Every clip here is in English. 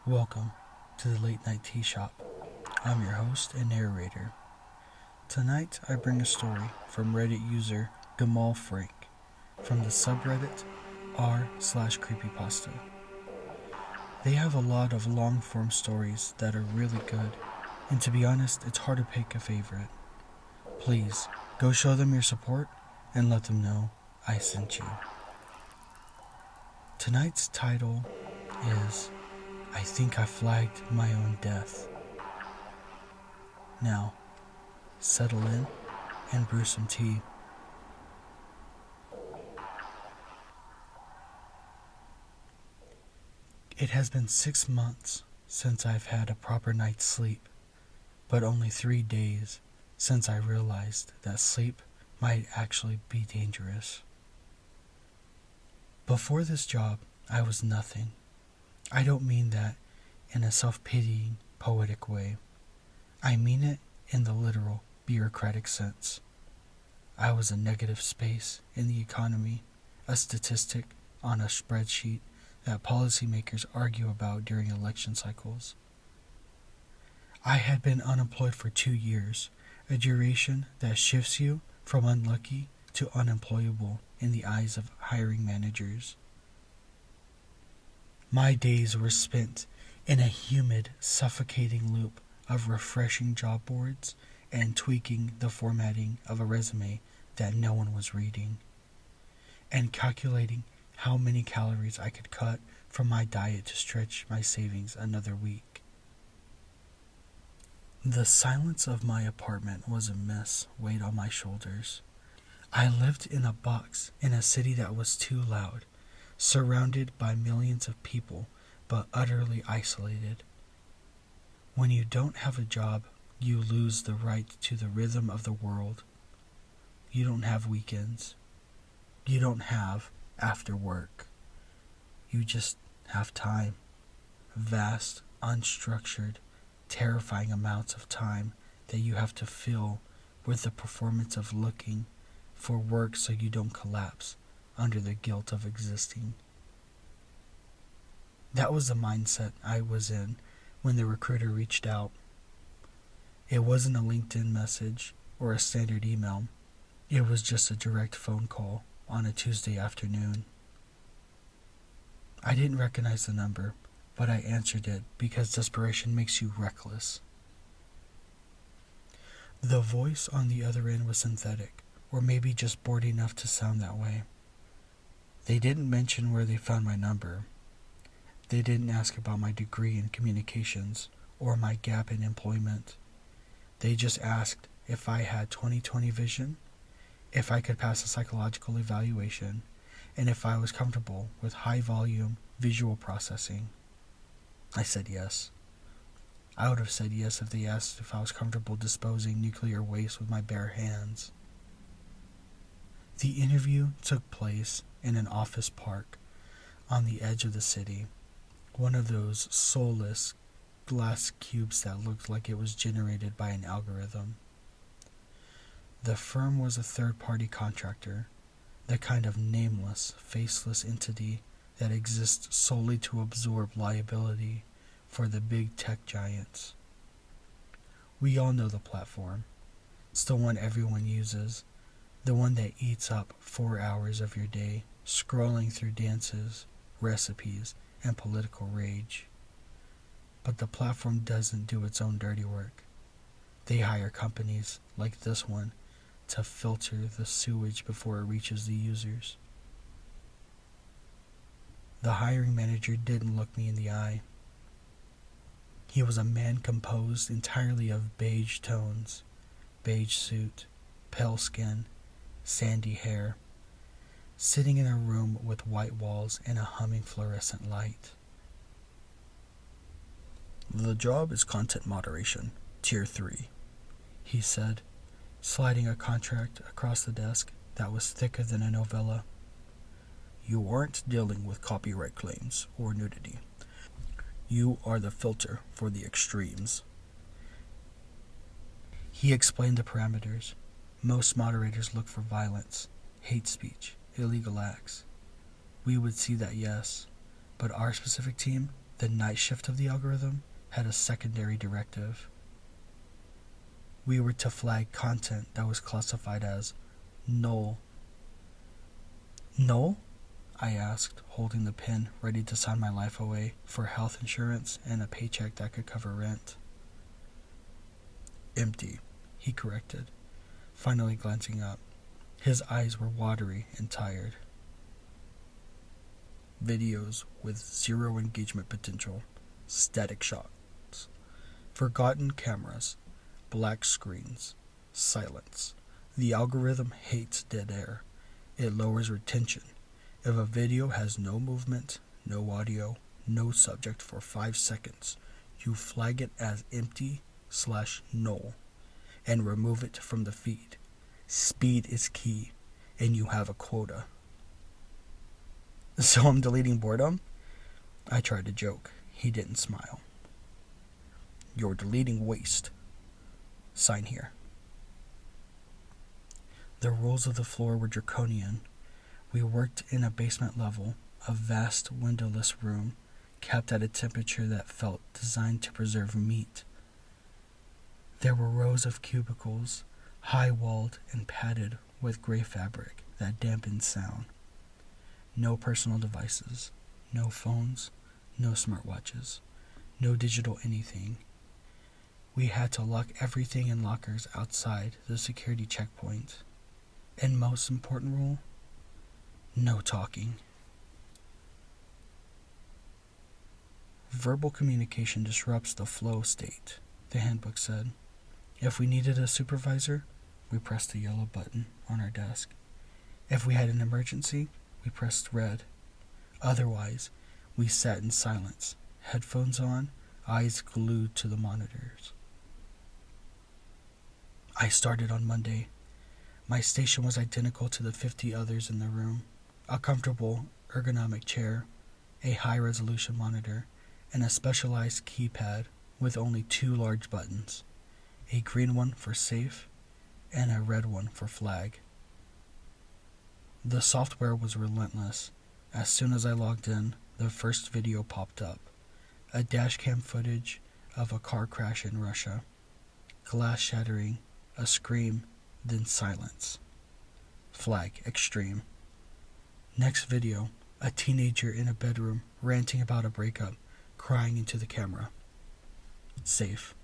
Welcome to the Late Night Tea Shop. I'm your host and narrator. Tonight I bring a story from Reddit user gamalfrank from the subreddit r/creepypasta. They have a lot of long-form stories that are really good, and to be honest, it's hard to pick a favorite. Please, go show them your support and let them know I sent you. Tonight's title is I Think I Flagged My Own Death. Now, settle in and brew some tea. It has been 6 months since I've had a proper night's sleep, but only 3 days since I realized that sleep might actually be dangerous. Before this job, I was nothing. I don't mean that in a self-pitying, poetic way. I mean it in the literal, bureaucratic sense. I was a negative space in the economy, a statistic on a spreadsheet that policymakers argue about during election cycles. I had been unemployed for 2 years, a duration that shifts you from unlucky to unemployable in the eyes of hiring managers. My days were spent in a humid, suffocating loop of refreshing job boards and tweaking the formatting of a resume that no one was reading, and calculating how many calories I could cut from my diet to stretch my savings another week. The silence of my apartment was a mess weighed on my shoulders. I lived in a box in a city that was too loud, surrounded by millions of people, but utterly isolated. When you don't have a job, you lose the right to the rhythm of the world. You don't have weekends. You don't have after work. You just have time. Vast, unstructured, terrifying amounts of time that you have to fill with the performance of looking for work so you don't collapse under the guilt of existing. That was the mindset I was in when the recruiter reached out. It wasn't a LinkedIn message or a standard email. It was just a direct phone call on a Tuesday afternoon. I didn't recognize the number, but I answered it because desperation makes you reckless. The voice on the other end was synthetic, or maybe just bored enough to sound that way. They didn't mention where they found my number. They didn't ask about my degree in communications or my gap in employment. They just asked if I had 20/20 vision, if I could pass a psychological evaluation, and if I was comfortable with high-volume visual processing. I said yes. I would have said yes if they asked if I was comfortable disposing nuclear waste with my bare hands. The interview took place in an office park on the edge of the city, one of those soulless glass cubes that looked like it was generated by an algorithm. The firm was a third-party contractor, the kind of nameless, faceless entity that exists solely to absorb liability for the big tech giants. We all know the platform. It's the one everyone uses, the one that eats up 4 hours of your day, scrolling through dances, recipes, and political rage. But the platform doesn't do its own dirty work. They hire companies like this one to filter the sewage before it reaches the users. The hiring manager didn't look me in the eye. He was a man composed entirely of beige tones, beige suit, pale skin, sandy hair, sitting in a room with white walls and a humming fluorescent light. "The job is content moderation, Tier 3, he said, sliding a contract across the desk that was thicker than a novella. "You aren't dealing with copyright claims or nudity. You are the filter for the extremes." He explained the parameters. Most moderators look for violence, hate speech, illegal acts. We would see that, yes, but our specific team The night shift of the algorithm had a secondary directive. We were to flag content that was classified as null. Null? I asked, holding the pen ready to sign my life away for health insurance and a paycheck that could cover rent. Empty, he corrected, finally glancing up. His eyes were watery and tired. Videos with zero engagement potential, static shots, forgotten cameras, black screens, silence. The algorithm hates dead air. It lowers retention. If a video has no movement, no audio, no subject for 5 seconds, you flag it as empty/null and remove it from the feed. Speed is key, and you have a quota. So I'm deleting boredom? I tried to joke. He didn't smile. You're deleting waste. Sign here. The rules of the floor were draconian. We worked in a basement level, a vast windowless room, kept at a temperature that felt designed to preserve meat. There were rows of cubicles, high-walled and padded with gray fabric that dampened sound. No personal devices, no phones, no smartwatches, no digital anything. We had to lock everything in lockers outside the security checkpoint. And most important rule, no talking. Verbal communication disrupts the flow state, the handbook said. If we needed a supervisor, we pressed the yellow button on our desk. If we had an emergency, we pressed red. Otherwise, we sat in silence, headphones on, eyes glued to the monitors. I started on Monday. My station was identical to the 50 others in the room. A comfortable, ergonomic chair, a high-resolution monitor, and a specialized keypad with only 2 large buttons, a green one for safe and a red one for flag. The software was relentless. As soon as I logged in, the first video popped up, a dashcam footage of a car crash in Russia, glass shattering, a scream, then silence. Flag extreme. Next video, a teenager in a bedroom ranting about a breakup, crying into the camera. Safe.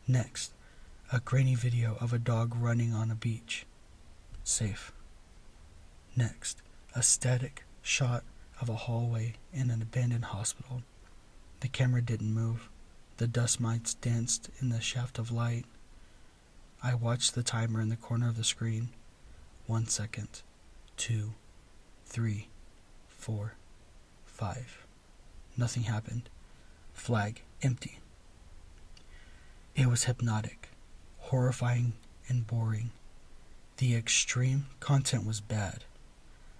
Next, a grainy video of a dog running on a beach. Safe. Next, a static shot of a hallway in an abandoned hospital. The camera didn't move. The dust mites danced in the shaft of light. I watched the timer in the corner of the screen. 1 second, 2, 3, 4, 5. Nothing happened. Flag empty. It was hypnotic, horrifying, and boring. The extreme content was bad.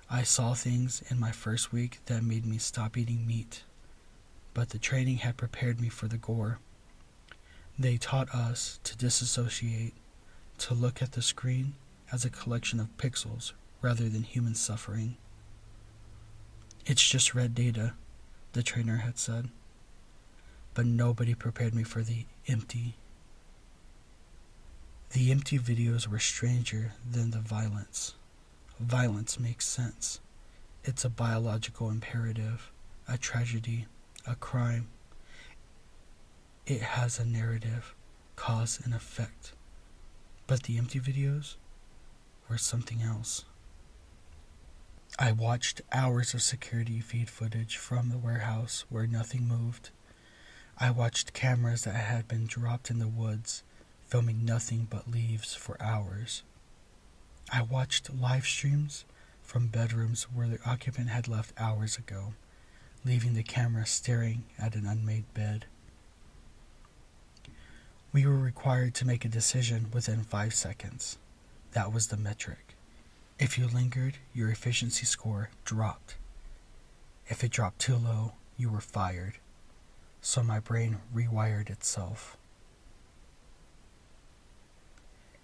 I saw things in my first week that made me stop eating meat, but the training had prepared me for the gore. They taught us to disassociate, to look at the screen as a collection of pixels rather than human suffering. It's just red data, the trainer had said, but nobody prepared me for the empty. The empty videos were stranger than the violence. Violence makes sense. It's a biological imperative, a tragedy, a crime. It has a narrative, cause and effect. But the empty videos were something else. I watched hours of security feed footage from the warehouse where nothing moved. I watched cameras that had been dropped in the woods, filming nothing but leaves for hours. I watched live streams from bedrooms where the occupant had left hours ago, leaving the camera staring at an unmade bed. We were required to make a decision within 5 seconds. That was the metric. If you lingered, your efficiency score dropped. If it dropped too low, you were fired. So my brain rewired itself.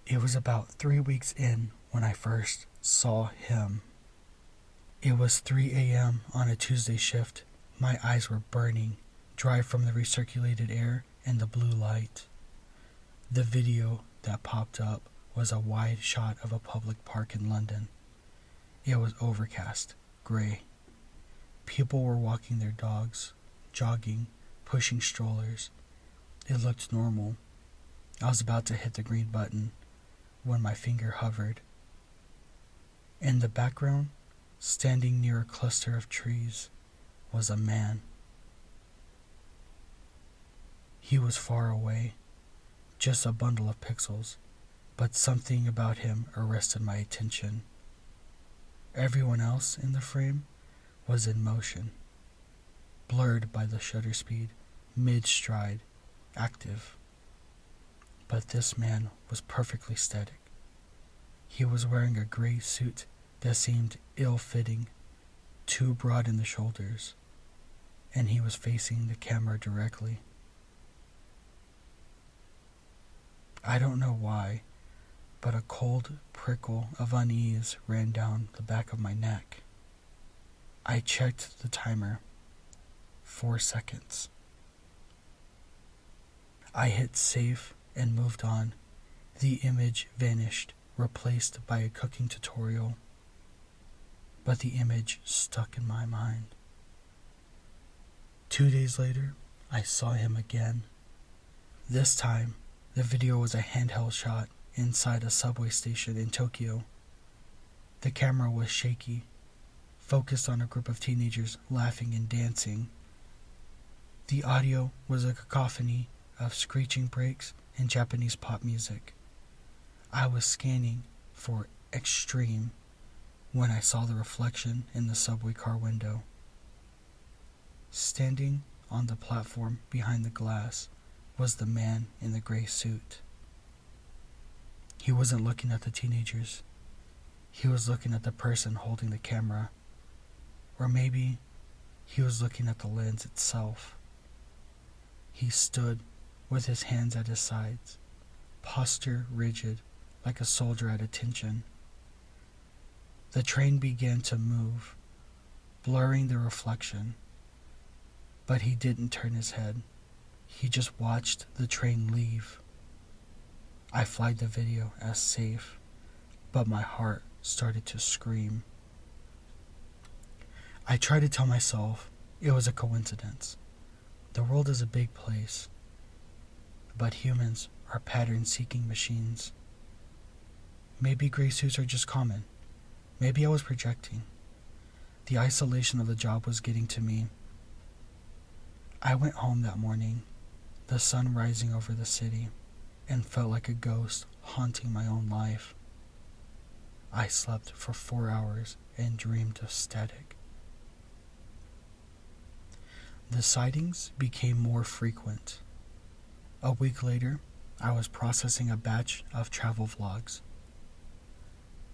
It was about 3 weeks in when I first saw him. It was 3 a.m. on a Tuesday shift. My eyes were burning dry from the recirculated air and the blue light. The video that popped up was a wide shot of a public park in London. It was overcast, gray. People were walking their dogs, jogging, pushing strollers. It looked normal. I was about to hit the green button when my finger hovered. In the background, standing near a cluster of trees, was a man. He was far away, just a bundle of pixels, but something about him arrested my attention. Everyone else in the frame was in motion, blurred by the shutter speed, mid-stride, active. But this man was perfectly static. He was wearing a gray suit that seemed ill-fitting, too broad in the shoulders, and he was facing the camera directly. I don't know why, but a cold prickle of unease ran down the back of my neck. I checked the timer. 4 seconds. I hit save and moved on. The image vanished, replaced by a cooking tutorial. But the image stuck in my mind. 2 days later, I saw him again. This time, the video was a handheld shot inside a subway station in Tokyo. The camera was shaky, focused on a group of teenagers laughing and dancing. The audio was a cacophony of screeching brakes and Japanese pop music. I was scanning for extreme when I saw the reflection in the subway car window. Standing on the platform behind the glass was the man in the gray suit. He wasn't looking at the teenagers. He was looking at the person holding the camera. Or maybe he was looking at the lens itself. He stood with his hands at his sides, posture rigid, like a soldier at attention. The train began to move, blurring the reflection. But he didn't turn his head. He just watched the train leave. I flagged the video as safe, but my heart started to scream. I tried to tell myself it was a coincidence. The world is a big place, but humans are pattern-seeking machines. Maybe gray suits are just common. Maybe I was projecting. The isolation of the job was getting to me. I went home that morning, the sun rising over the city, and felt like a ghost haunting my own life. I slept for 4 hours and dreamed of static. The sightings became more frequent. A week later, I was processing a batch of travel vlogs.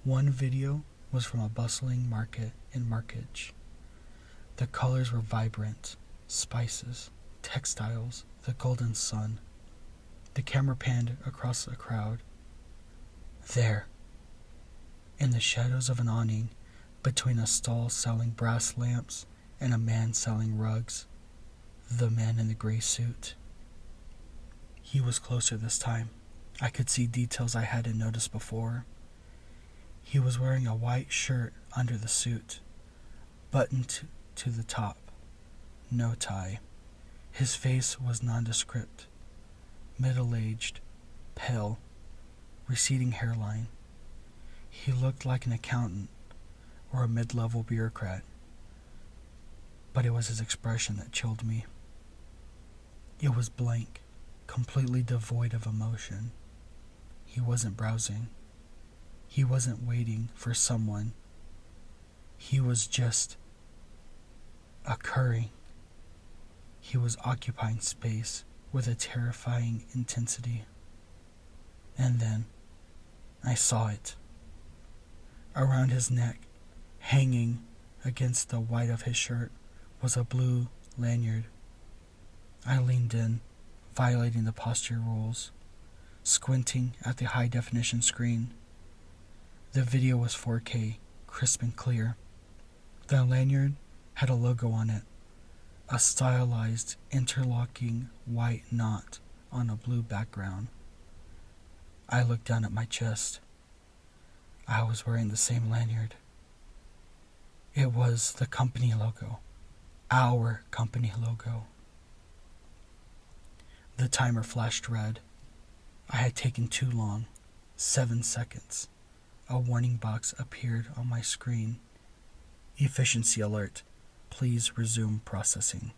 One video was from a bustling market in Marrakech. The colors were vibrant, spices, textiles, the golden sun. The camera panned across a crowd. There, in the shadows of an awning, between a stall selling brass lamps and a man selling rugs, the man in the gray suit. He was closer this time. I could see details I hadn't noticed before. He was wearing a white shirt under the suit, buttoned to the top, no tie. His face was nondescript, middle-aged, pale, receding hairline. He looked like an accountant or a mid-level bureaucrat, but it was his expression that chilled me. It was blank, completely devoid of emotion. He wasn't browsing. He wasn't waiting for someone. He was just occurring. He was occupying space with a terrifying intensity. And then I saw it. Around his neck, hanging against the white of his shirt, was a blue lanyard. I leaned in, violating the posture rules, squinting at the high-definition screen. The video was 4K, crisp and clear. The lanyard had a logo on it, a stylized, interlocking white knot on a blue background. I looked down at my chest. I was wearing the same lanyard. It was the company logo. Our company logo. The timer flashed red. I had taken too long. 7 seconds. A warning box appeared on my screen. Efficiency alert. Please resume processing.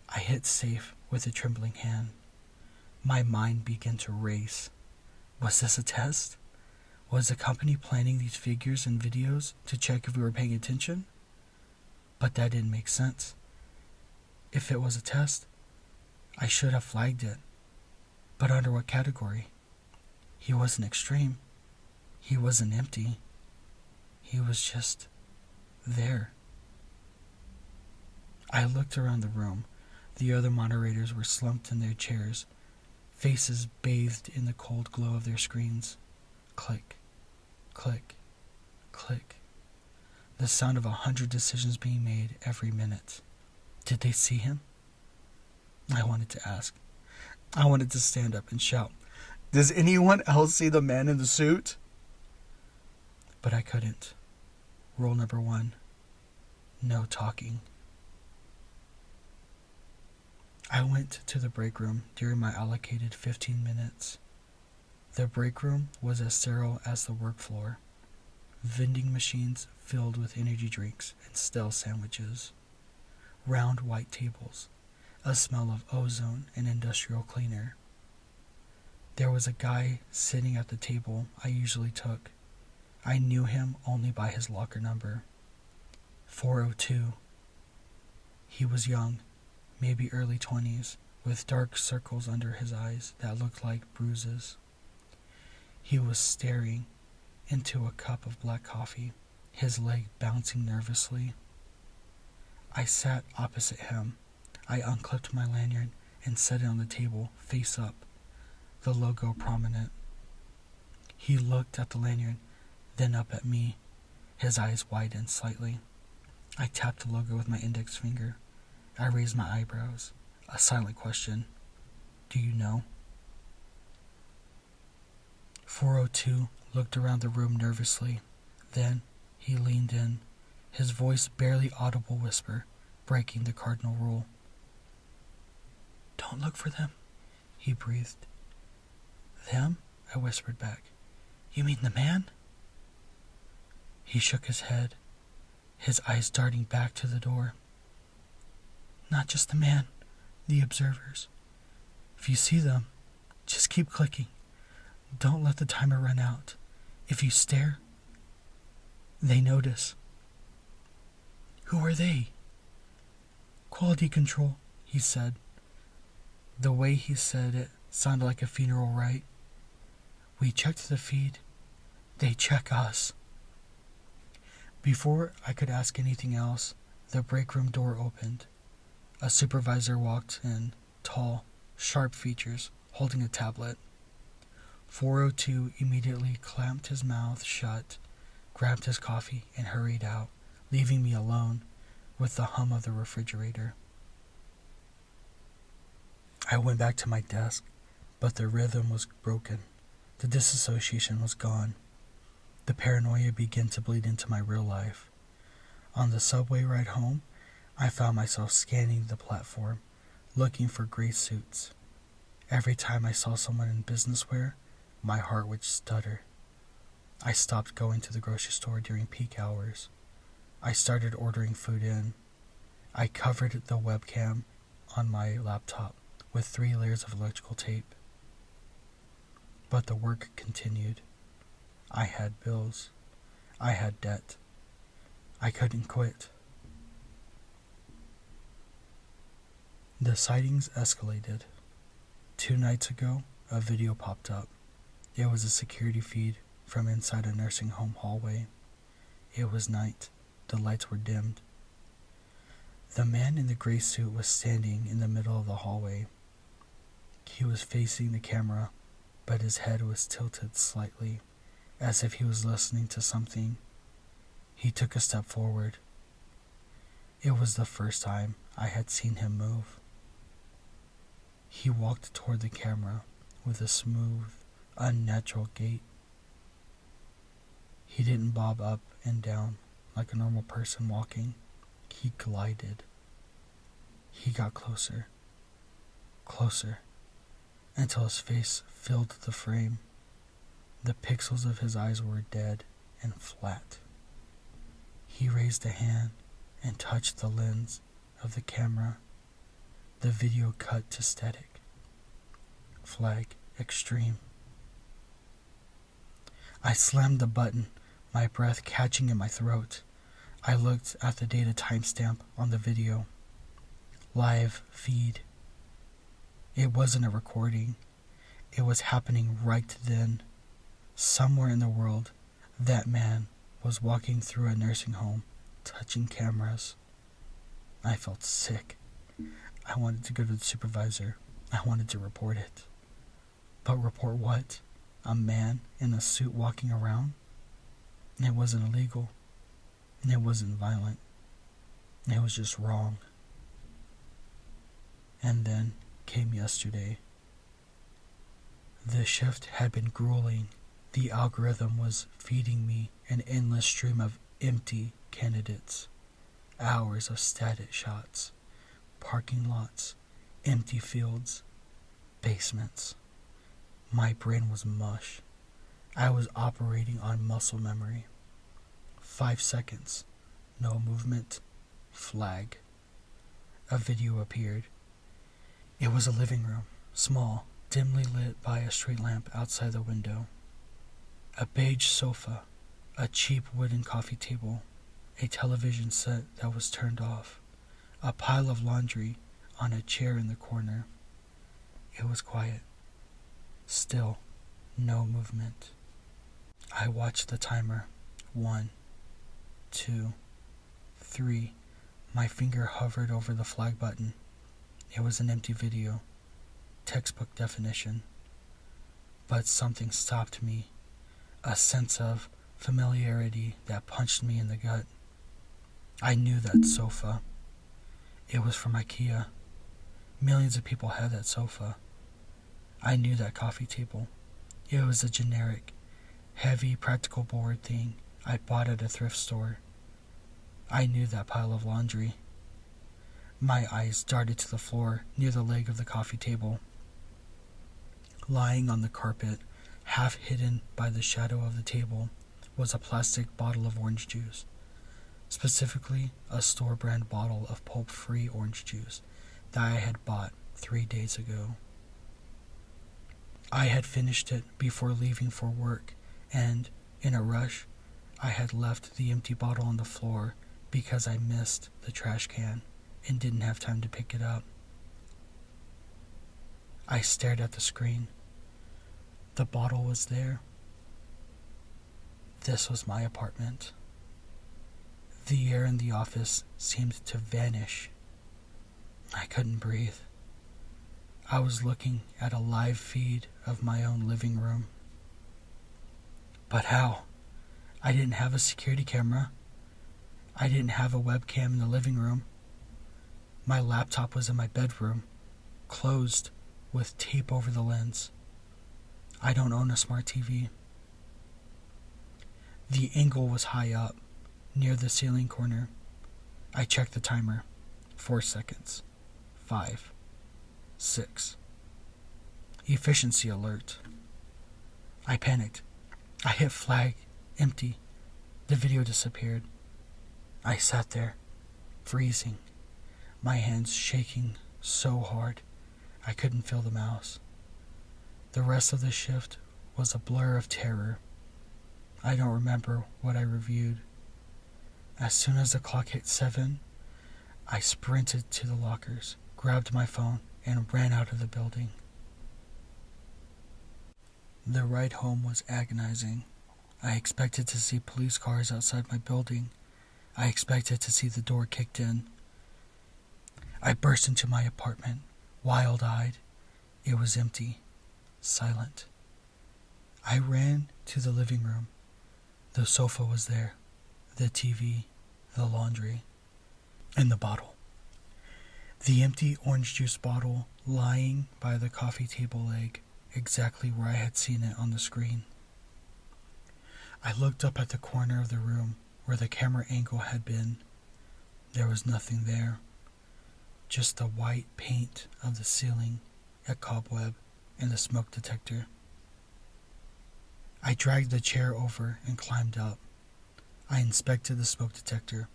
I hit save with a trembling hand. My mind began to race. Was this a test? Was the company planning these figures and videos to check if we were paying attention? But that didn't make sense. If it was a test, I should have flagged it. But under what category? He wasn't extreme. He wasn't empty. He was just there. I looked around the room. The other moderators were slumped in their chairs, faces bathed in the cold glow of their screens. Click, click, click. The sound of 100 decisions being made every minute. Did they see him? I wanted to ask. I wanted to stand up and shout, "Does anyone else see the man in the suit?" But I couldn't. Rule number 1, no talking. I went to the break room during my allocated 15 minutes. The break room was as sterile as the work floor. Vending machines filled with energy drinks and stale sandwiches. Round white tables, a smell of ozone and industrial cleaner. There was a guy sitting at the table I usually took. I knew him only by his locker number. 402. He was young, maybe early 20s, with dark circles under his eyes that looked like bruises. He was staring into a cup of black coffee, his leg bouncing nervously. I sat opposite him. I unclipped my lanyard and set it on the table, face up, the logo prominent. He looked at the lanyard, then up at me. His eyes widened slightly. I tapped the logo with my index finger. I raised my eyebrows. A silent question. Do you know? 402 looked around the room nervously. Then he leaned in, his voice barely audible whisper, breaking the cardinal rule. "Don't look for them," he breathed. "Them?" I whispered back. "You mean the man?" He shook his head, his eyes darting back to the door. "Not just the man, the observers. If you see them, just keep clicking. Don't let the timer run out. If you stare, they notice." "Who are they?" "Quality control," he said. The way he said it sounded like a funeral rite. "We checked the feed. They check us." Before I could ask anything else, the break room door opened. A supervisor walked in, tall, sharp features, holding a tablet. 402 immediately clamped his mouth shut, grabbed his coffee, and hurried out, leaving me alone with the hum of the refrigerator. I went back to my desk, but the rhythm was broken. The disassociation was gone. The paranoia began to bleed into my real life. On the subway ride home, I found myself scanning the platform, looking for gray suits. Every time I saw someone in business wear, my heart would stutter. I stopped going to the grocery store during peak hours. I started ordering food in. I covered the webcam on my laptop with 3 layers of electrical tape. But the work continued. I had bills. I had debt. I couldn't quit. The sightings escalated. 2 nights ago, a video popped up. It was a security feed from inside a nursing home hallway. It was night. The lights were dimmed. The man in the gray suit was standing in the middle of the hallway. He was facing the camera, but his head was tilted slightly, as if he was listening to something. He took a step forward. It was the first time I had seen him move. He walked toward the camera with a smooth, unnatural gait. He didn't bob up and down like a normal person walking. He glided. He got closer, closer, until his face filled the frame. The pixels of his eyes were dead and flat. He raised a hand and touched the lens of the camera. The video cut to static. Flag extreme. I slammed the button, my breath catching in my throat. I looked at the data timestamp on the video. Live feed. It wasn't a recording. It was happening right then. Somewhere in the world, that man was walking through a nursing home, touching cameras. I felt sick. I wanted to go to the supervisor. I wanted to report it. But report what? A man in a suit walking around? It wasn't illegal. It wasn't violent. It was just wrong. And then came yesterday. The shift had been grueling. The algorithm was feeding me an endless stream of empty candidates. Hours of static shots, parking lots, empty fields, basements. My brain was mush. I was operating on muscle memory. 5 seconds. No movement. Flag. A video appeared. It was a living room, small, dimly lit by a street lamp outside the window. A beige sofa, a cheap wooden coffee table, a television set that was turned off, a pile of laundry on a chair in the corner. It was quiet. Still, no movement. I watched the timer. 1, 2, 3. My finger hovered over the flag button. It was an empty video. Textbook definition. But something stopped me. A sense of familiarity that punched me in the gut. I knew that sofa. It was from IKEA. Millions of people had that sofa. I knew that coffee table. It was a generic, heavy, practical board thing I bought at a thrift store. I knew that pile of laundry. My eyes darted to the floor near the leg of the coffee table. Lying on the carpet, half hidden by the shadow of the table, was a plastic bottle of orange juice. Specifically, a store-brand bottle of pulp-free orange juice that I had bought 3 days ago. I had finished it before leaving for work, and, in a rush, I had left the empty bottle on the floor because I missed the trash can and didn't have time to pick it up. I stared at the screen. The bottle was there. This was my apartment. The air in the office seemed to vanish. I couldn't breathe. I was looking at a live feed of my own living room. But how? I didn't have a security camera. I didn't have a webcam in the living room. My laptop was in my bedroom, closed, with tape over the lens. I don't own a smart TV. The angle was high up, near the ceiling corner. I checked the timer. 4 seconds. 5. 6. Efficiency alert. I panicked. I hit flag. Empty. The video disappeared. I sat there, freezing, my hands shaking so hard I couldn't feel the mouse. The rest of the shift was a blur of terror. I don't remember what I reviewed. As soon as the clock hit 7, I sprinted to the lockers, grabbed my phone, and ran out of the building. The ride home was agonizing. I expected to see police cars outside my building. I expected to see the door kicked in. I burst into my apartment, wild-eyed. It was empty, silent. I ran to the living room. The sofa was there, the TV, the laundry, and the bottle. The empty orange juice bottle lying by the coffee table leg, exactly where I had seen it on the screen. I looked up at the corner of the room where the camera angle had been. There was nothing there, just the white paint of the ceiling, a cobweb, and the smoke detector. I dragged the chair over and climbed up. I inspected the smoke detector.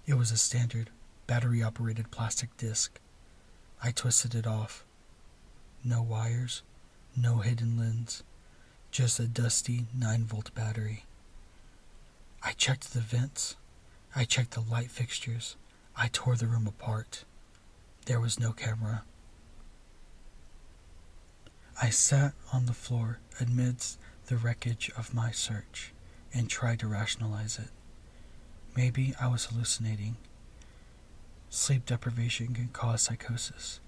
It was a standard, battery-operated plastic disc. I twisted it off. No wires, no hidden lens, just a dusty 9-volt battery. I checked the vents. I checked the light fixtures. I tore the room apart. There was no camera. I sat on the floor amidst the wreckage of my search and tried to rationalize it. Maybe I was hallucinating. Sleep deprivation can cause psychosis.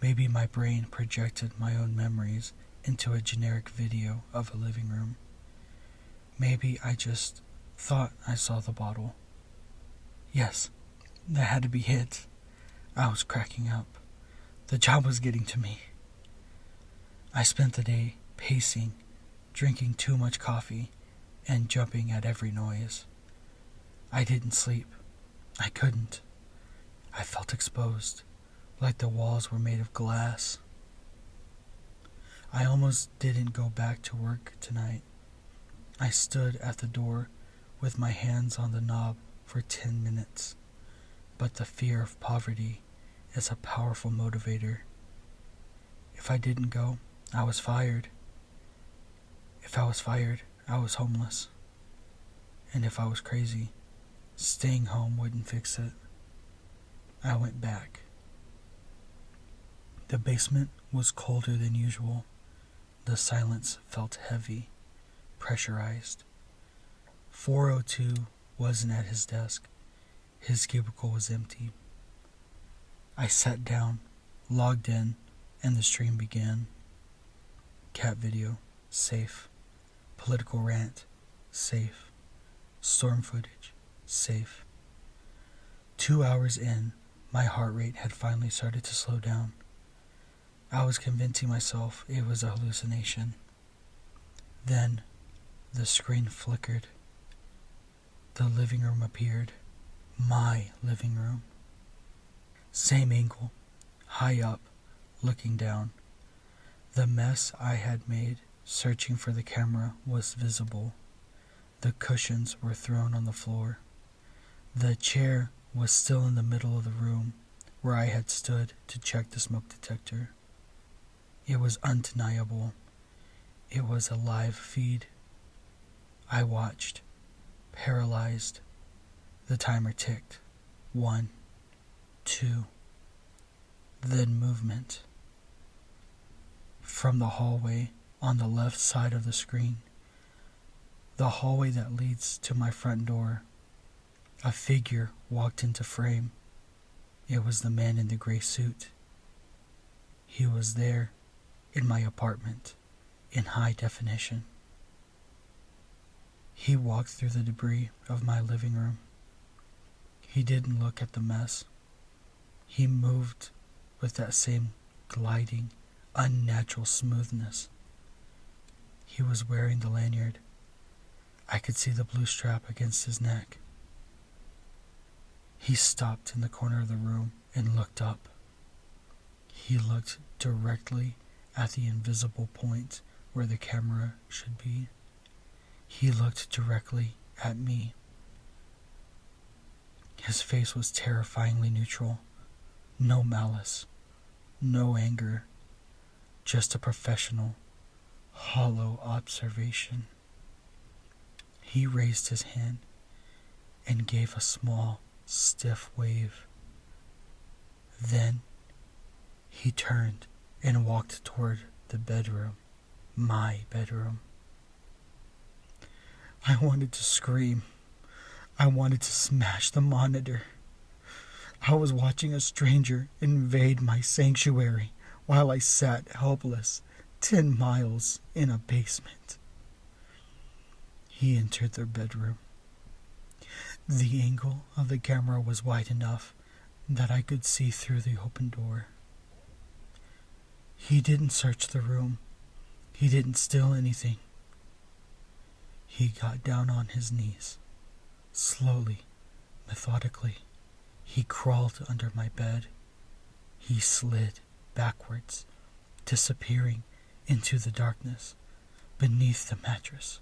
Maybe my brain projected my own memories into a generic video of a living room. Maybe I just thought I saw the bottle. Yes, that had to be it. I was cracking up. The job was getting to me. I spent the day pacing, drinking too much coffee, and jumping at every noise. I didn't sleep. I couldn't. I felt exposed, like the walls were made of glass. I almost didn't go back to work tonight. I stood at the door with my hands on the knob for 10 minutes. But the fear of poverty is a powerful motivator. If I didn't go, I was fired. If I was fired, I was homeless. And if I was crazy, staying home wouldn't fix it. I went back. The basement was colder than usual. The silence felt heavy, pressurized. 402 wasn't at his desk. His cubicle was empty. I sat down, logged in, and the stream began. Cat video, safe. Political rant, safe. Storm footage, safe. 2 hours in, my heart rate had finally started to slow down. I was convincing myself it was a hallucination. Then, the screen flickered. The living room appeared. My living room. Same angle, high up, looking down. The mess I had made searching for the camera was visible. The cushions were thrown on the floor. The chair was still in the middle of the room where I had stood to check the smoke detector. It was undeniable. It was a live feed. I watched, paralyzed. The timer ticked. 1, 2. Then movement. From the hallway on the left side of the screen, the hallway that leads to my front door, a figure walked into frame. It was the man in the gray suit. He was there, in my apartment, in high definition. He walked through the debris of my living room. He didn't look at the mess. He moved with that same gliding, unnatural smoothness. He was wearing the lanyard. I could see the blue strap against his neck. He stopped in the corner of the room and looked up. He looked directly at the invisible point where the camera should be. He looked directly at me. His face was terrifyingly neutral. No malice, no anger, just a professional, hollow observation. He raised his hand and gave a small, stiff wave. Then he turned and walked toward the bedroom, my bedroom. I wanted to scream. I wanted to smash the monitor. I was watching a stranger invade my sanctuary while I sat helpless 10 miles in a basement. He entered their bedroom. The angle of the camera was wide enough that I could see through the open door. He didn't search the room. He didn't steal anything. He got down on his knees. Slowly, methodically, he crawled under my bed. He slid backwards, disappearing into the darkness beneath the mattress,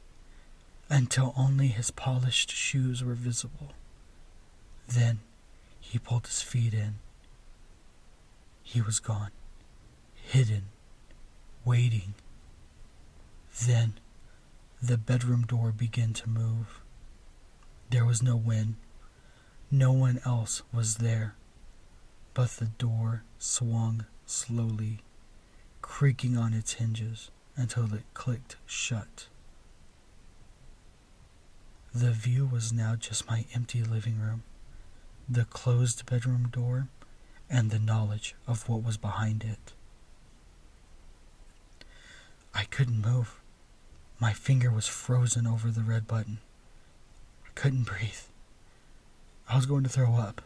until only his polished shoes were visible. Then he pulled his feet in. He was gone, hidden, waiting. Then the bedroom door began to move. There was no wind. No one else was there. But the door swung slowly, creaking on its hinges until it clicked shut. The view was now just my empty living room, the closed bedroom door, and the knowledge of what was behind it. I couldn't move. My finger was frozen over the red button. I couldn't breathe. I was going to throw up.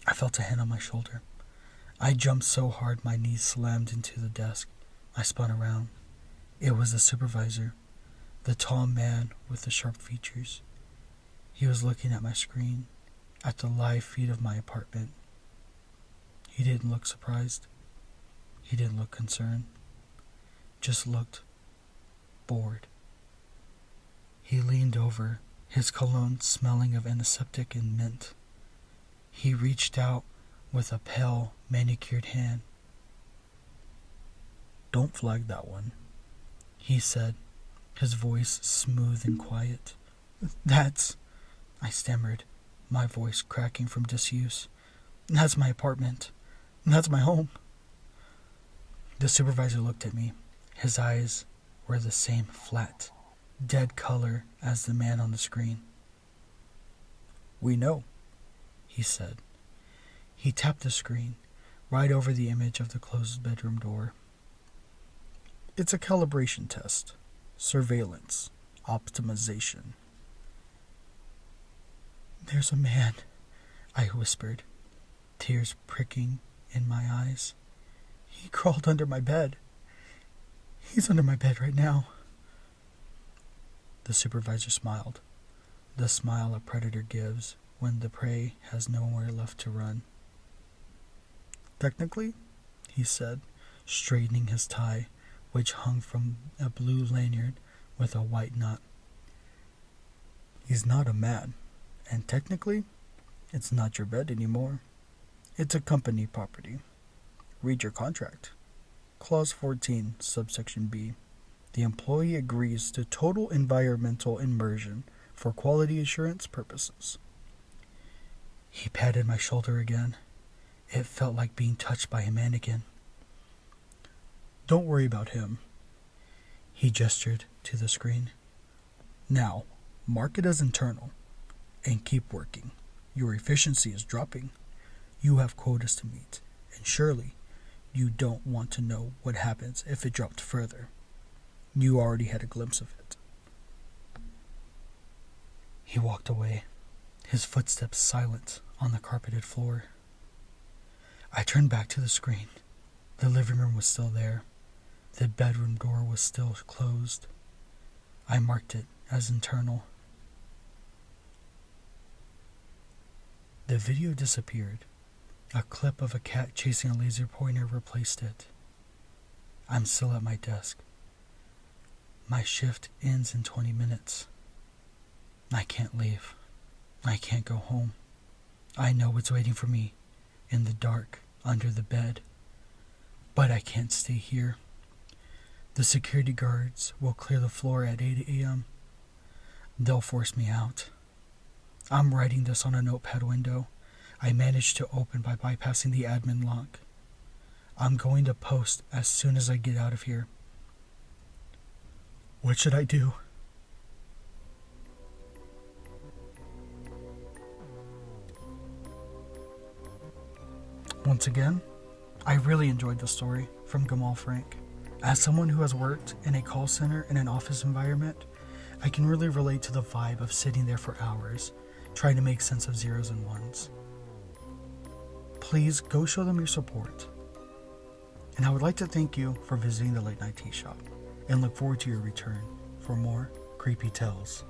I felt a hand on my shoulder. I jumped so hard my knees slammed into the desk. I spun around. It was the supervisor, the tall man with the sharp features. He was looking at my screen, at the live feed of my apartment. He didn't look surprised. He didn't look concerned. Just looked bored. He leaned over, his cologne smelling of antiseptic and mint. He reached out with a pale, manicured hand. "Don't flag that one," he said, his voice smooth and quiet. "That's," I stammered, my voice cracking from disuse. "That's my apartment. That's my home." The supervisor looked at me. His eyes were the same flat, dead color as the man on the screen. "We know," he said. He tapped the screen, right over the image of the closed bedroom door. "It's a calibration test. Surveillance. Optimization." "There's a man," I whispered, tears pricking in my eyes. "He crawled under my bed. He's under my bed right now." The supervisor smiled, the smile a predator gives when the prey has nowhere left to run. "Technically," he said, straightening his tie, which hung from a blue lanyard with a white knot. "He's not a man, and technically, it's not your bed anymore. It's a company property. Read your contract. Clause 14, subsection B. The employee agrees to total environmental immersion for quality assurance purposes." He patted my shoulder again. It felt like being touched by a mannequin. "Don't worry about him." He gestured to the screen. "Now, mark it as internal, and keep working. Your efficiency is dropping. You have quotas to meet, and surely you don't want to know what happens if it dropped further. You already had a glimpse of it." He walked away, his footsteps silent on the carpeted floor. I turned back to the screen. The living room was still there. The bedroom door was still closed. I marked it as internal. The video disappeared. A clip of a cat chasing a laser pointer replaced it. I'm still at my desk. My shift ends in 20 minutes. I can't leave. I can't go home. I know what's waiting for me in the dark under the bed. But I can't stay here. The security guards will clear the floor at 8 a.m. They'll force me out. I'm writing this on a notepad window I managed to open by bypassing the admin lock. I'm going to post as soon as I get out of here. What should I do? Once again, I really enjoyed the story from gamalfrank. As someone who has worked in a call center in an office environment, I can really relate to the vibe of sitting there for hours, trying to make sense of zeros and ones. please go show them your support. And I would like to thank you for visiting the Late Night Tea Shop and look forward to your return for more creepy tales.